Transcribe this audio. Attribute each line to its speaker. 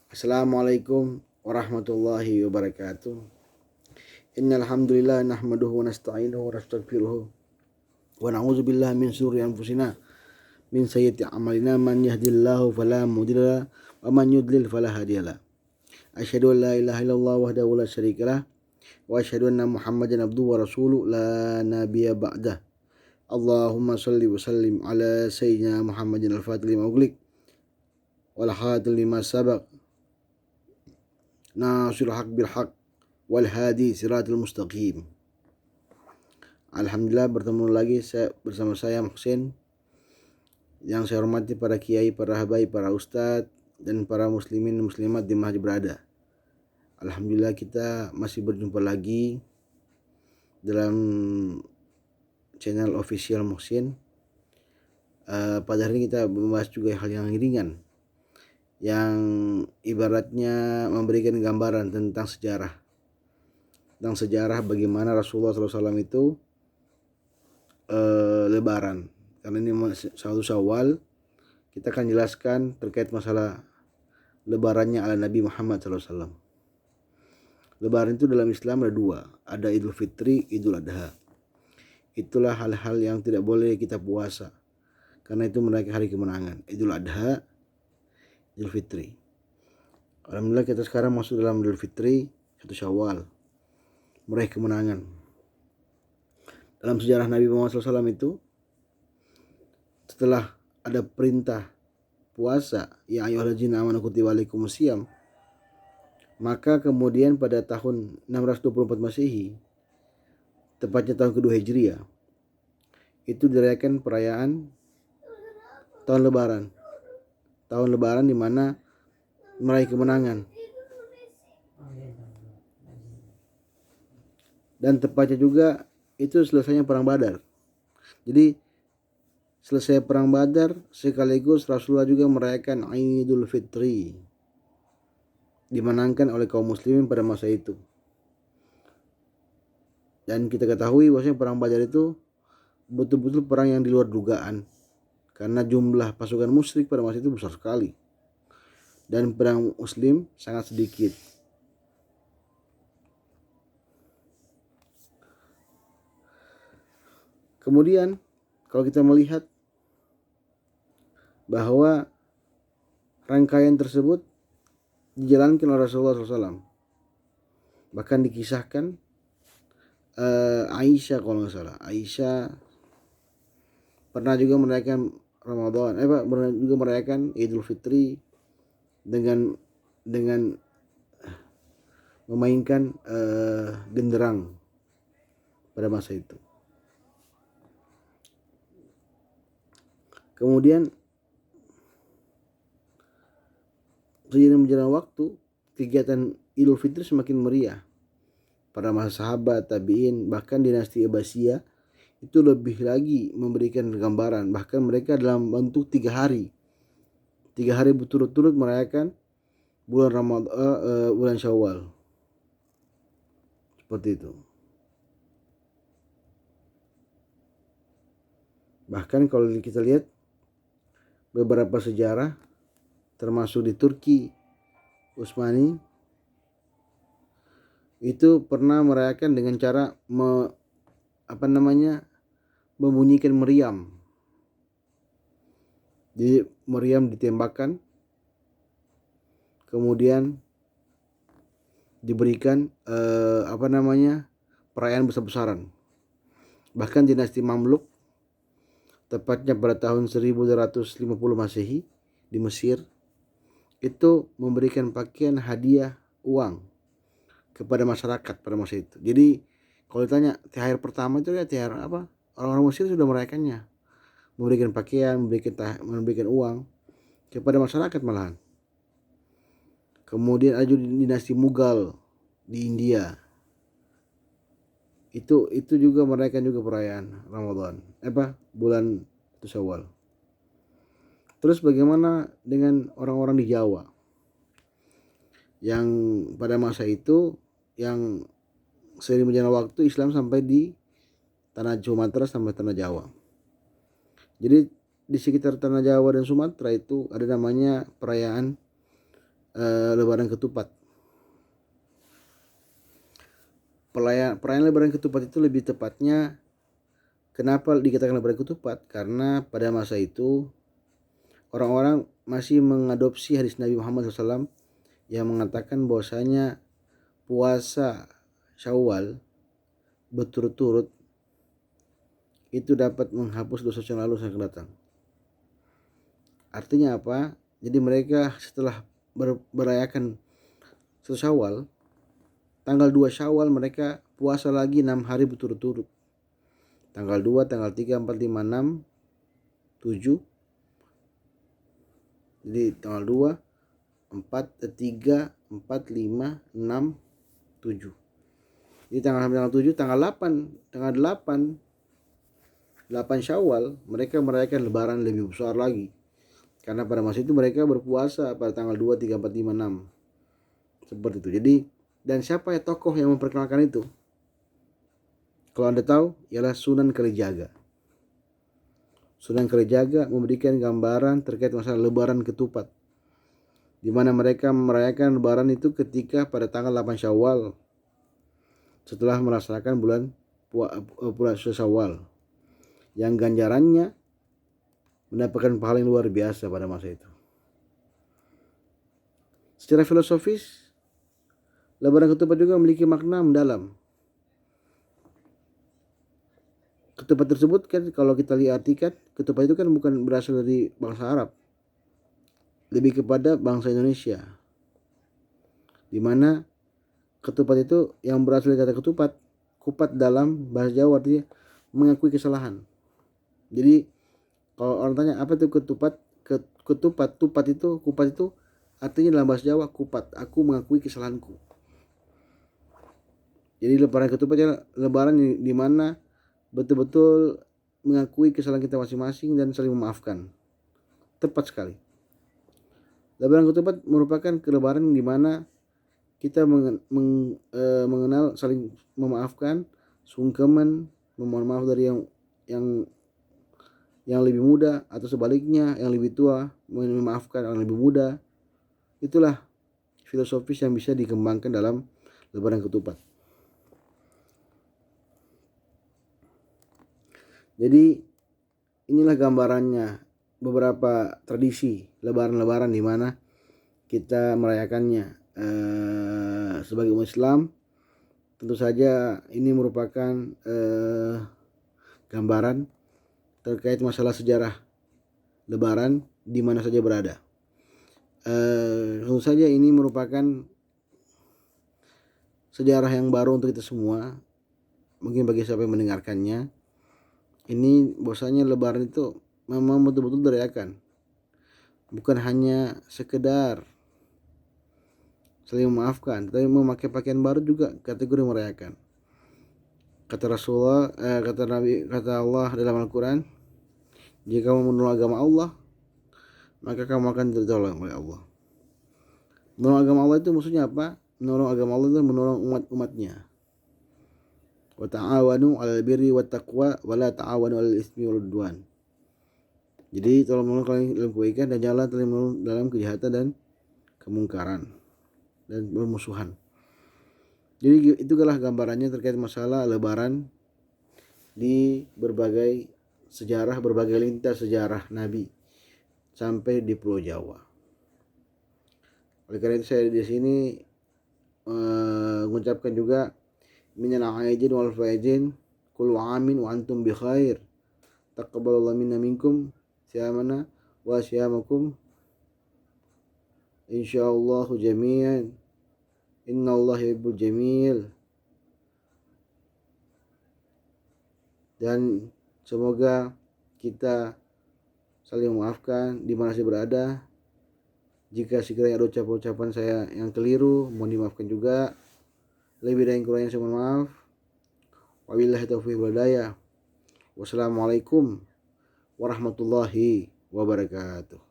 Speaker 1: Assalamualaikum warahmatullahi wabarakatuh. Innal hamdalillah nahmaduhu wa nasta'inuhu wa nastaghfiruh wa na'udzu billahi min shururi anfusina min sayyiati a'malina man yahdihillahu fala mudhilla wa man yudlil fala hadiyalah. Asyhadu an la ilaha illallah wahdahu la syarikalah wa asyhadu anna Muhammadan abduhu wa rasuluh la nabiyya ba'dah. Allahumma shalli wa sallim ala sayyidina Muhammadin al-fatih lima ughliq wal khatim lima sabaq nasirul haq bil haq wal hadi siratul mustaqim. Alhamdulillah bertemu lagi bersama saya Muhsin. Yang saya hormati para kiai, para habaib, para ustadz dan para muslimin muslimat di mana berada. Alhamdulillah kita masih berjumpa lagi dalam channel official Muhsin. Pada hari ini kita membahas juga hal yang ringan, yang ibaratnya memberikan gambaran tentang sejarah bagaimana Rasulullah SAW itu lebaran. Karena ini satu Syawal, kita akan jelaskan terkait masalah lebarannya ala Nabi Muhammad SAW. Lebaran itu dalam Islam ada dua, ada Idul Fitri, Idul Adha. Itulah hal-hal yang tidak boleh kita puasa, karena itu menaiki hari kemenangan. Idul Adha, Idul Fitri. Alhamdulillah kita sekarang masuk dalam Idul Fitri, 1 Syawal, meraih kemenangan. Dalam sejarah Nabi Muhammad SAW itu, setelah ada perintah puasa, ya ayyuhallazina amanu kutiba alaikumusiyam, maka kemudian pada tahun 624 Masehi, tepatnya tahun kedua Hijriah, itu dirayakan perayaan tahun lebaran. Tahun lebaran di mana meraih kemenangan. Dan tepatnya juga itu selesainya perang Badar. Jadi selesai perang Badar sekaligus Rasulullah juga merayakan Idul Fitri, dimenangkan oleh kaum muslimin pada masa itu. Dan kita ketahui bahwasanya perang Badar itu betul-betul perang yang di luar dugaan, karena jumlah pasukan musyrik pada masa itu besar sekali dan perang muslim sangat sedikit. Kemudian kalau kita melihat bahwa rangkaian tersebut dijalankan oleh Rasulullah SAW, bahkan dikisahkan Aisyah, kalau nggak salah, Aisyah pernah juga merayakan Ramadan, pernah juga merayakan Idul Fitri dengan memainkan genderang pada masa itu. Kemudian seiring berjalan waktu, kegiatan Idul Fitri semakin meriah. Pada masa sahabat, tabi'in, bahkan dinasti Abbasiyah itu lebih lagi memberikan gambaran. Bahkan mereka dalam bentuk 3 hari berturut-turut merayakan bulan Ramadan, bulan Syawal. Seperti itu. Bahkan kalau kita lihat beberapa sejarah, termasuk di Turki Utsmani, itu pernah merayakan dengan cara membunyikan meriam. Jadi meriam ditembakkan, kemudian diberikan perayaan besar-besaran. Bahkan dinasti Mamluk, tepatnya pada tahun 1250 Masehi di Mesir, itu memberikan pakaian, hadiah, uang kepada masyarakat pada masa itu. Jadi kalau ditanya THR pertama itu ya THR apa? Orang-orang Mesir sudah merayakannya, memberikan pakaian, memberikan uang kepada masyarakat malahan. Kemudian ada dinasti Mughal di India. Itu juga merayakan juga perayaan Ramadan, bulan Syawal. Terus bagaimana dengan orang-orang di Jawa yang pada masa itu, yang seiring berjalan waktu Islam sampai di tanah Sumatera sampai tanah Jawa. Jadi di sekitar tanah Jawa dan Sumatera itu ada namanya perayaan lebaran ketupat. Perayaan lebaran ketupat itu lebih tepatnya, kenapa dikatakan lebaran ketupat? Karena pada masa itu orang-orang masih mengadopsi hadis Nabi Muhammad SAW yang mengatakan bahwasanya puasa Syawal berturut-turut itu dapat menghapus dosa yang lalu yang akan datang. Artinya apa? Jadi mereka setelah merayakan 1 Syawal, tanggal 2 Syawal mereka puasa lagi 6 hari berturut-turut. Tanggal 2, tanggal 3, 4, 5, 6, 7. Jadi tanggal 2, 4, 3, 4, 5, 6, 7. Jadi tanggal 7, tanggal 8 Syawal mereka merayakan lebaran lebih besar lagi. Karena pada masa itu mereka berpuasa pada tanggal 2, 3, 4, 5, 6. Seperti itu. Jadi, dan siapa ya tokoh yang memperkenalkan itu? Kalau Anda tahu, ialah Sunan Kalijaga. Sunan Kalijaga memberikan gambaran terkait masalah lebaran ketupat, di mana mereka merayakan lebaran itu ketika pada tanggal 8 Syawal setelah melaksanakan bulan Syawal, yang ganjarannya mendapatkan pahala yang luar biasa pada masa itu. Secara filosofis, lebaran ketupat juga memiliki makna mendalam. Ketupat tersebut kan kalau kita artikan, ketupat itu kan bukan berasal dari bangsa Arab, lebih kepada bangsa Indonesia, di mana ketupat itu yang berasal dari kata ketupat, kupat dalam bahasa Jawa artinya mengakui kesalahan. Jadi kalau orang tanya apa itu ketupat, kupat itu artinya dalam bahasa Jawa kupat, aku mengakui kesalahanku. Jadi lebaran ketupatnya lebaran di mana betul-betul mengakui kesalahan kita masing-masing dan saling memaafkan. Tepat sekali. Lebaran ketupat merupakan lebaran di mana kita mengenal saling memaafkan, sungkeman, memohon maaf dari yang lebih muda, atau sebaliknya yang lebih tua memaafkan yang lebih muda. Itulah filosofis yang bisa dikembangkan dalam lebaran ketupat. Jadi inilah gambarannya beberapa tradisi lebaran-lebaran di mana kita merayakannya sebagai umat Islam. Tentu saja ini merupakan gambaran terkait masalah sejarah lebaran di mana saja berada. Tentu saja ini merupakan sejarah yang baru untuk kita semua. Mungkin bagi siapa yang mendengarkannya, ini bahwasanya lebaran itu memang betul-betul dirayakan, bukan hanya sekedar saling memaafkan, tapi memakai pakaian baru juga kategori merayakan. Kata Rasulullah, kata Allah dalam Al-Quran, jika kamu menolong agama Allah, maka kamu akan ditolong oleh Allah. Menolong agama Allah itu maksudnya apa? Menolong agama Allah itu menolong umat-umatnya. Wa ta'awanu 'alal birri wat taqwa wa la ta'awanu 'alal ismi wal 'udwan. Jadi tolong menolong kalian dalam kebaikan dan janganlah saling menolong dalam kejahatan dan kemungkaran dan bermusuhan. Jadi itulah gambarannya terkait masalah lebaran di berbagai sejarah, berbagai lintas sejarah Nabi sampai di Pulau Jawa. Oleh karena itu saya di sini mengucapkan juga minal aidin wal faizin kullu amin wa antum bi khair. Taqabbalallahu minna minkum siyamana wa siyamakum insyaallah jami'an. Innallaha yuhibbul jamil. Dan semoga kita saling memaafkan di mana saya berada. Jika sekiranya ada ucapan-ucapan saya yang keliru, mohon dimaafkan juga. Lebih dari kurangnya saya mohon maaf. Wabillahi taufiq wal hidayah. Wassalamualaikum warahmatullahi wabarakatuh.